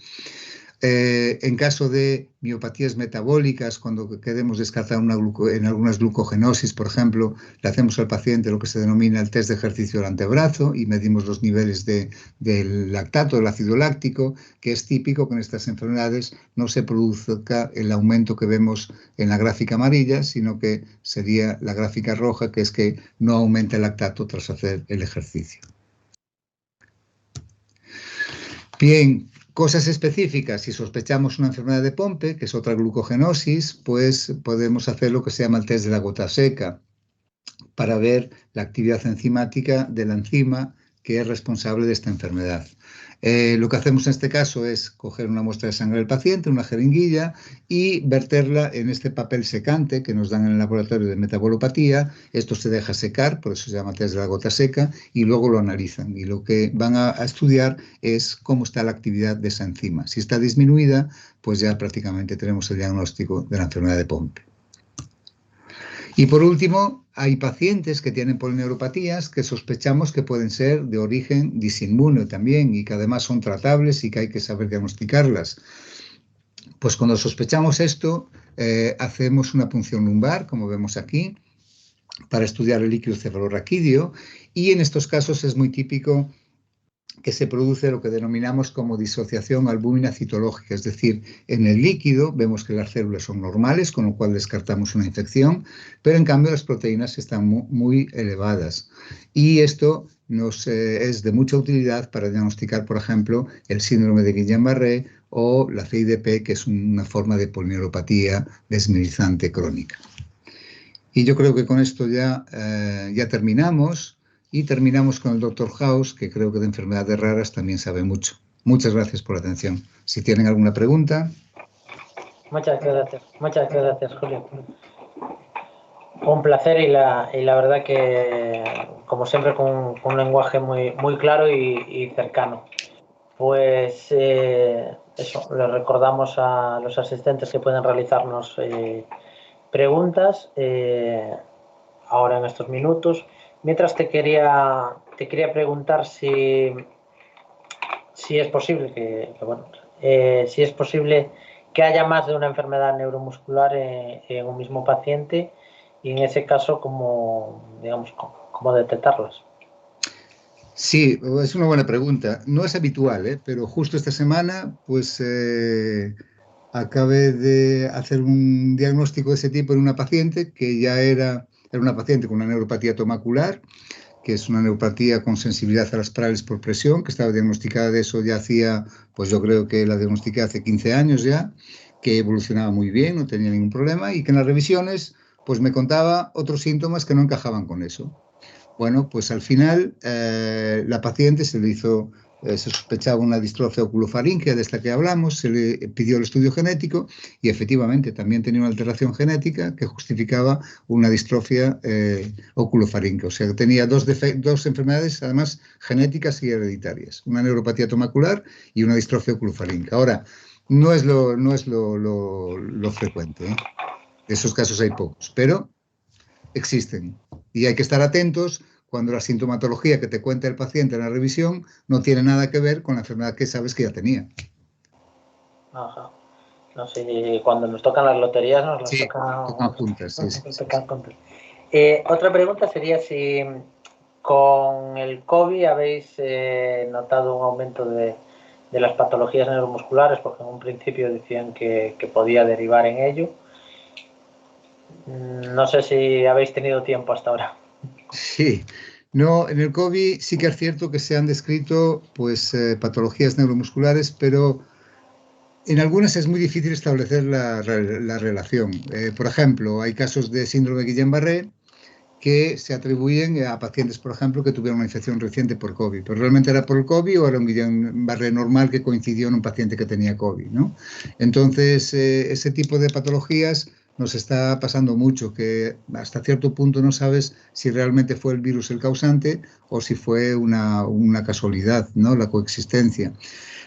En caso de miopatías metabólicas, cuando queremos descartar en algunas glucogenosis, por ejemplo, le hacemos al paciente lo que se denomina el test de ejercicio del antebrazo y medimos los niveles del lactato, del ácido láctico, que es típico que en estas enfermedades no se produzca el aumento que vemos en la gráfica amarilla, sino que sería la gráfica roja, que es que no aumenta el lactato tras hacer el ejercicio. Bien, cosas específicas, si sospechamos una enfermedad de Pompe, que es otra glucogenosis, pues podemos hacer lo que se llama el test de la gota seca para ver la actividad enzimática de la enzima que es responsable de esta enfermedad. Lo que hacemos en este caso es coger una muestra de sangre del paciente, una jeringuilla, y verterla en este papel secante que nos dan en el laboratorio de metabolopatía. Esto se deja secar, por eso se llama test de la gota seca, y luego lo analizan. Y lo que van a estudiar es cómo está la actividad de esa enzima. Si está disminuida, pues ya prácticamente tenemos el diagnóstico de la enfermedad de Pompe. Y por último, hay pacientes que tienen polineuropatías que sospechamos que pueden ser de origen disinmune también y que además son tratables y que hay que saber diagnosticarlas. Pues cuando sospechamos esto, hacemos una punción lumbar, como vemos aquí, para estudiar el líquido cefalorraquídeo, y en estos casos es muy típico que se produce lo que denominamos como disociación albúmina citológica, es decir, en el líquido vemos que las células son normales, con lo cual descartamos una infección, pero en cambio las proteínas están muy elevadas. Y esto nos es de mucha utilidad para diagnosticar, por ejemplo, el síndrome de Guillain-Barré o la CIDP, que es una forma de polineuropatía desmineralizante crónica. Y yo creo que con esto ya terminamos. Y terminamos con el Dr. House, que creo que de enfermedades raras también sabe mucho. Muchas gracias por la atención. Si tienen alguna pregunta. Muchas gracias, Julio. Un placer y la verdad que, como siempre, con un lenguaje muy claro y cercano. Pues eso, les recordamos a los asistentes que pueden realizarnos preguntas ahora en estos minutos. Mientras te quería preguntar si es posible si es posible que haya más de una enfermedad neuromuscular en un mismo paciente y en ese caso cómo detectarlas. Sí, es una buena pregunta. No es habitual, pero justo esta semana pues acabé de hacer un diagnóstico de ese tipo en una paciente que ya era una paciente con una neuropatía tomacular, que es una neuropatía con sensibilidad a las parales por presión, que estaba diagnosticada de eso ya hacía, pues yo creo que la diagnostiqué hace 15 años ya, que evolucionaba muy bien, no tenía ningún problema, y que en las revisiones pues me contaba otros síntomas que no encajaban con eso. Bueno, pues al final la paciente se le hizo, se sospechaba una distrofia oculofaríngea de esta que hablamos, se le pidió el estudio genético y efectivamente también tenía una alteración genética que justificaba una distrofia oculofaríngea. O sea, que tenía dos enfermedades además genéticas y hereditarias, una neuropatía tomacular y una distrofia oculofaríngea. Ahora, no es lo frecuente, ¿eh? De esos casos hay pocos, pero existen y hay que estar atentos cuando la sintomatología que te cuenta el paciente en la revisión no tiene nada que ver con la enfermedad que sabes que ya tenía. Ajá. No sé, cuando nos tocan las loterías nos las tocan juntas. Otra pregunta sería si con el COVID habéis notado un aumento de las patologías neuromusculares, porque en un principio decían que podía derivar en ello. No sé si habéis tenido tiempo hasta ahora. Sí, no, en el COVID sí que es cierto que se han descrito pues, patologías neuromusculares, pero en algunas es muy difícil establecer la relación. Por ejemplo, hay casos de síndrome de Guillain-Barré que se atribuyen a pacientes, por ejemplo, que tuvieron una infección reciente por COVID. Pero realmente era por el COVID o era un Guillain-Barré normal que coincidió en un paciente que tenía COVID, ¿no? Entonces, ese tipo de patologías nos está pasando mucho, que hasta cierto punto no sabes si realmente fue el virus el causante o si fue una casualidad, ¿no? La coexistencia.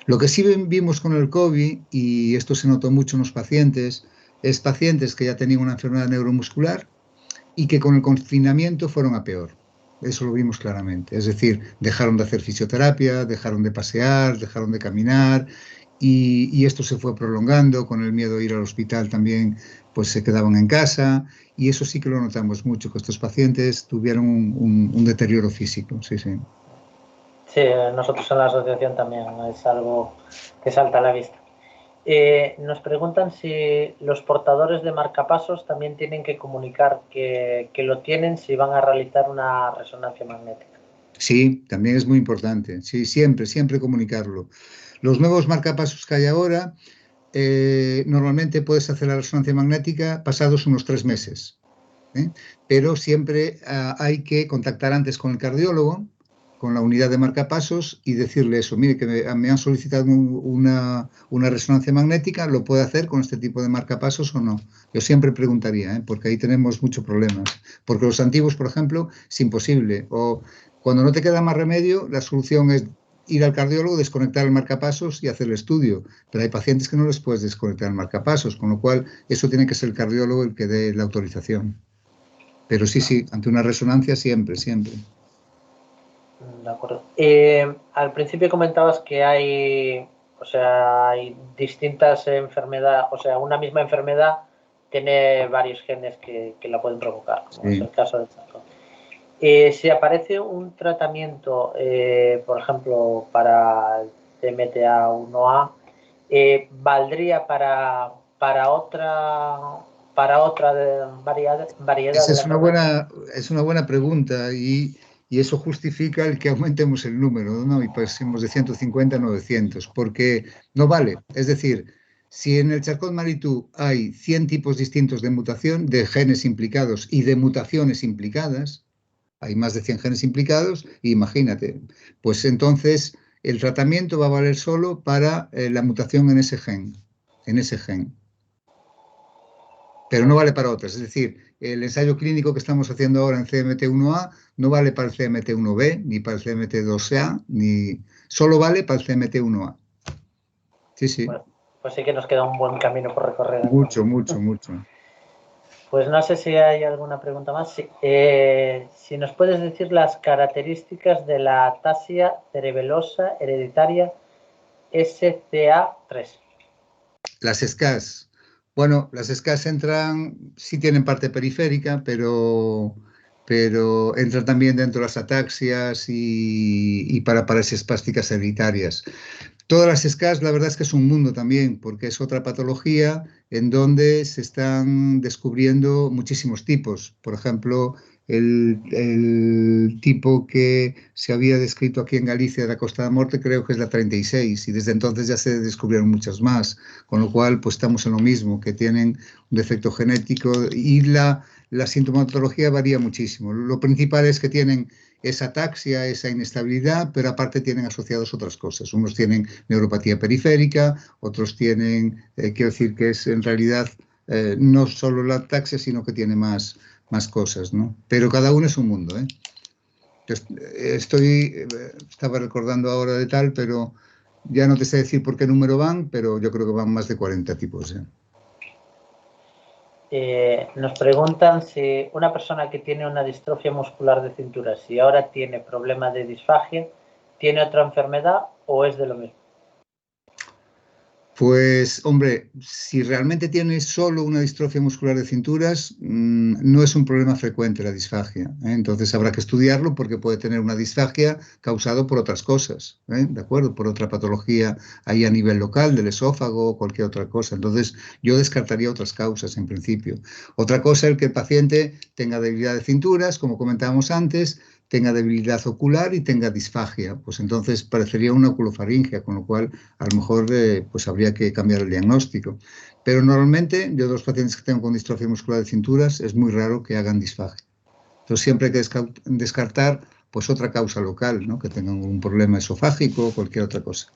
Lo que sí vimos con el COVID, y esto se notó mucho en los pacientes, es pacientes que ya tenían una enfermedad neuromuscular y que con el confinamiento fueron a peor. Eso lo vimos claramente. Es decir, dejaron de hacer fisioterapia, dejaron de pasear, dejaron de caminar y esto se fue prolongando. Con el miedo a ir al hospital también, pues se quedaban en casa y eso sí que lo notamos mucho, que estos pacientes tuvieron un deterioro físico. Sí, sí. Sí, nosotros en la asociación también es algo que salta a la vista. Nos preguntan si los portadores de marcapasos también tienen que comunicar que lo tienen si van a realizar una resonancia magnética. Sí, también es muy importante. Sí, siempre, siempre comunicarlo. Los nuevos marcapasos que hay ahora, normalmente puedes hacer la resonancia magnética pasados unos 3 meses, ¿eh? Pero siempre hay que contactar antes con el cardiólogo, con la unidad de marcapasos y decirle eso, mire, que me han solicitado una resonancia magnética, ¿lo puede hacer con este tipo de marcapasos o no? Yo siempre preguntaría, porque ahí tenemos muchos problemas. Porque los antiguos, por ejemplo, es imposible. O cuando no te queda más remedio, la solución es ir al cardiólogo, desconectar el marcapasos y hacer el estudio. Pero hay pacientes que no les puedes desconectar el marcapasos, con lo cual eso tiene que ser el cardiólogo el que dé la autorización. Pero sí, sí, ante una resonancia siempre, siempre. De acuerdo. Al principio comentabas que hay distintas enfermedades, o sea, una misma enfermedad tiene varios genes que la pueden provocar, como es el caso del sarcoma. Si aparece un tratamiento, por ejemplo, para el TMTA1A, ¿valdría para otra variedad Esa de la enfermedad? es una buena pregunta y eso justifica el que aumentemos el número, ¿no? Y pasemos de 150 a 900, porque no vale. Es decir, si en el Charcot-Marie-Tooth hay 100 tipos distintos de mutación, de genes implicados y de mutaciones implicadas, hay más de 100 genes implicados, imagínate, pues entonces el tratamiento va a valer solo para la mutación en ese gen, en ese gen. Pero no vale para otras. Es decir, el ensayo clínico que estamos haciendo ahora en CMT1A no vale para el CMT1B, ni para el CMT2A, ni solo vale para el CMT1A. Sí, sí. Bueno, pues sí que nos queda un buen camino por recorrer. Mucho, Entonces. mucho, mucho. Pues no sé si hay alguna pregunta más. Sí. Si nos puedes decir las características de la ataxia cerebelosa hereditaria SCA3. Las SCAS. Bueno, las SCAS entran, sí tienen parte periférica, pero entran también dentro de las ataxias y para parálisis espásticas hereditarias. Todas las SCAS, la verdad es que es un mundo también, porque es otra patología en donde se están descubriendo muchísimos tipos. Por ejemplo, el tipo que se había descrito aquí en Galicia de la Costa de la Morte creo que es la 36 y desde entonces ya se descubrieron muchas más, con lo cual pues estamos en lo mismo, que tienen un defecto genético y la sintomatología varía muchísimo. Lo principal es que tienen esa ataxia, esa inestabilidad, pero aparte tienen asociados otras cosas. Unos tienen neuropatía periférica, otros tienen, quiero decir que es en realidad no solo la ataxia, sino que tiene más cosas, ¿no? Pero cada uno es un mundo, ¿eh? Estaba recordando ahora de tal, pero ya no te sé decir por qué número van, pero yo creo que van más de 40 tipos, ¿eh? Nos preguntan si una persona que tiene una distrofia muscular de cintura, si ahora tiene problemas de disfagia, ¿tiene otra enfermedad o es de lo mismo? Pues, hombre, si realmente tienes solo una distrofia muscular de cinturas, no es un problema frecuente la disfagia, ¿eh? Entonces habrá que estudiarlo porque puede tener una disfagia causada por otras cosas, ¿eh? ¿De acuerdo? Por otra patología ahí a nivel local, del esófago o cualquier otra cosa. Entonces yo descartaría otras causas en principio. Otra cosa es que el paciente tenga debilidad de cinturas, como comentábamos antes, tenga debilidad ocular y tenga disfagia, pues entonces parecería una oculofaringia, con lo cual a lo mejor pues habría que cambiar el diagnóstico. Pero normalmente yo de los pacientes que tengo con distrofia muscular de cinturas es muy raro que hagan disfagia. Entonces siempre hay que descartar pues otra causa local, ¿no? Que tengan un problema esofágico o cualquier otra cosa.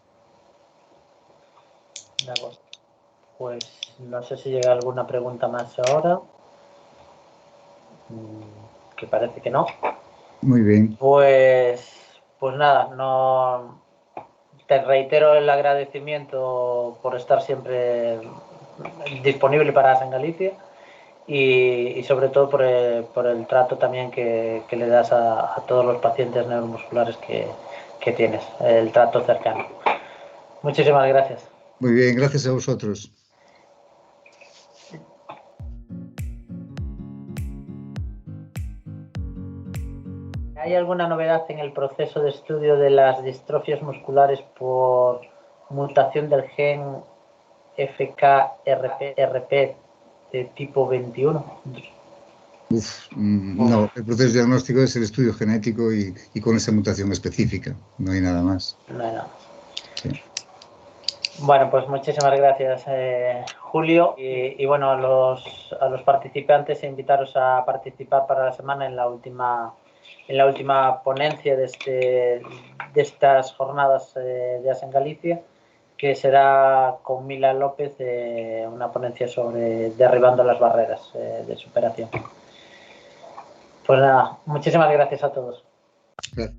De acuerdo. Pues no sé si llega alguna pregunta más ahora. Que parece que no. Muy bien. Pues nada, no te reitero el agradecimiento por estar siempre disponible para AS en Galicia y sobre todo por el trato también que le das a todos los pacientes neuromusculares que tienes, el trato cercano. Muchísimas gracias. Muy bien, gracias a vosotros. ¿Hay alguna novedad en el proceso de estudio de las distrofias musculares por mutación del gen FKRP de tipo 21? No, el proceso diagnóstico es el estudio genético y con esa mutación específica, no hay nada más. No hay nada más. Sí. Bueno, pues muchísimas gracias, Julio. Y bueno, a los participantes, invitaros a participar para la semana en la última ponencia de estas jornadas de AS en Galicia, que será con Mila López, una ponencia sobre derribando las barreras de superación. Pues nada, muchísimas gracias a todos. Gracias.